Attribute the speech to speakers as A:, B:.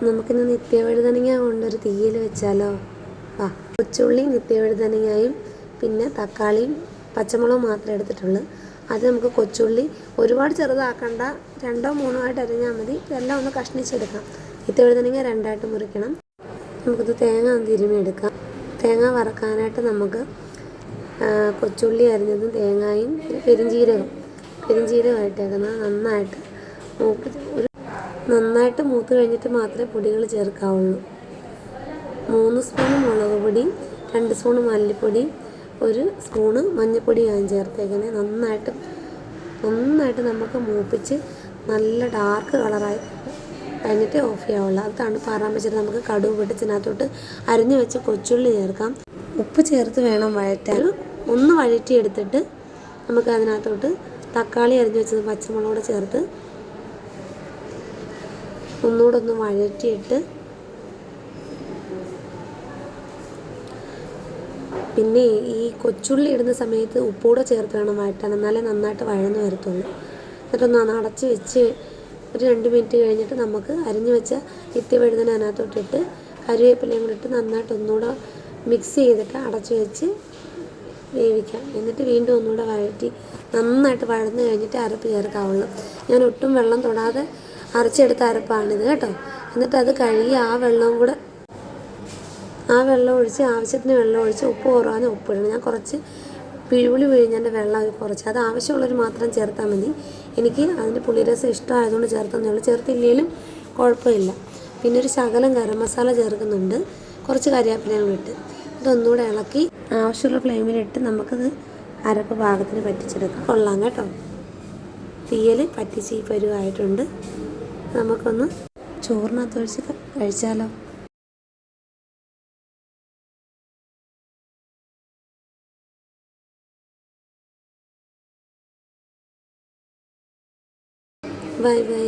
A: നമുക്കിന്ന് നിത്യവഴുതനങ്ങ കൊണ്ടൊരു തീയൽ വെച്ചാലോ? കൊച്ചുള്ളി നിത്യവഴുതനങ്ങയും പിന്നെ തക്കാളിയും പച്ചമുളകും മാത്രമേ എടുത്തിട്ടുള്ളൂ. അത് നമുക്ക് കൊച്ചുള്ളി ഒരുപാട് ചെറുതാക്കണ്ട, 2ഓ 3ഓ ആയിട്ട് അരിഞ്ഞാൽ മതി. ഇതെല്ലാം ഒന്ന് കഷ്ണിച്ചെടുക്കാം. നിത്യവഴുതനങ്ങ 2ആയിട്ട് മുറിക്കണം. നമുക്കിത് തേങ്ങ തിരുമിയെടുക്കാം. തേങ്ങ വറക്കാനായിട്ട് നമുക്ക് കൊച്ചുള്ളി അരിഞ്ഞതും തേങ്ങയും പെരിഞ്ജീരകമായിട്ടേക്കുന്നത് നന്നായിട്ട് മൂത്ത് കഴിഞ്ഞിട്ട് മാത്രമേ പൊടികൾ ചേർക്കാവുള്ളൂ. 3 സ്പൂൺ മുളക് പൊടി, 2 സ്പൂൺ മല്ലിപ്പൊടി, 1 സ്പൂണ് മഞ്ഞൾപ്പൊടിയാണ് ചേർത്തേക്കുന്നത്. നന്നായിട്ട് നമുക്ക് മൂപ്പിച്ച് നല്ല ഡാർക്ക് കളറായി കഴിഞ്ഞിട്ട് ഓഫ് ചെയ്യാവുള്ളൂ. അത് തണുപ്പാറാൻ വെച്ചിട്ട് നമുക്ക് കടുക് പൊട്ടിച്ചതിനകത്തോട്ട് അരിഞ്ഞു വെച്ച് കൊച്ചുള്ളി ചേർക്കാം. ഉപ്പ് ചേർത്ത് വേണം വഴറ്റാൻ. ഒന്ന് വഴറ്റിയെടുത്തിട്ട് നമുക്ക് അതിനകത്തോട്ട് തക്കാളി അരിഞ്ഞു വെച്ചത് പച്ചമുളകോടെ ചേർത്ത് ഒന്നുകൂടെ ഒന്ന് വഴറ്റിയിട്ട് പിന്നെ ഈ കൊച്ചുള്ളി ഇടുന്ന സമയത്ത് ഉപ്പൂടെ ചേർത്ത് വേണം വഴറ്റാൻ, എന്നാലേ നന്നായിട്ട് വഴന്ന് വരത്തുള്ളൂ. എന്നിട്ടൊന്ന് അടച്ച് വെച്ച് ഒരു 2 മിനിറ്റ് കഴിഞ്ഞിട്ട് നമുക്ക് അരിഞ്ഞു വെച്ച നിത്യവഴുതന അതിനകത്തോട്ടിട്ട് കറിവേപ്പിലയും കൂടി ഇട്ട് നന്നായിട്ട് ഒന്നുകൂടെ മിക്സ് ചെയ്തിട്ട് അടച്ച് വെച്ച് വേവിക്കാം. എന്നിട്ട് വീണ്ടും ഒന്നുകൂടെ വഴറ്റി നന്നായിട്ട് വഴന്ന് കഴിഞ്ഞിട്ട് അരപ്പ് ചേർക്കാവുള്ളൂ. ഞാൻ ഒട്ടും വെള്ളം തൊടാതെ അരച്ചെടുത്ത അരപ്പാണിത് കേട്ടോ. എന്നിട്ട് അത് കഴുകി ആ വെള്ളം ഒഴിച്ച് ആവശ്യത്തിന് വെള്ളം ഒഴിച്ച് ഉപ്പ് കുറവാണെങ്കിൽ ഉപ്പിടണം. ഞാൻ കുറച്ച് പിഴുപുളി പിഴിഞ്ഞതിൻ്റെ വെള്ളം കുറച്ച്, അത് ആവശ്യമുള്ളവർ മാത്രം ചേർത്താൽ മതി. എനിക്ക് അതിൻ്റെ പുളിരസം ഇഷ്ടമായതുകൊണ്ട് ചേർത്തെന്നേ ഉള്ളൂ. ചേർത്തില്ലെങ്കിലും കുഴപ്പമില്ല. പിന്നെ ഒരു ശകലം ഗരം മസാല ചേർക്കുന്നുണ്ട്, കുറച്ച് കരിവേപ്പിലയും ഇട്ട് ഇതൊന്നുകൂടെ ഇളക്കി ആവശ്യമുള്ള ഫ്ലെയിമിലിട്ട് നമുക്കത് അരപ്പ് പാകത്തിന് പറ്റിച്ചെടുക്കാം. കൊള്ളാം കേട്ടോ. തീയൽ പറ്റിച്ച് ഈ പരുവായിട്ടുണ്ട്. നമുക്കൊന്ന് ചോറിനകത്ത് ഒഴിച്ച് കഴിച്ചാലോ? Bye bye.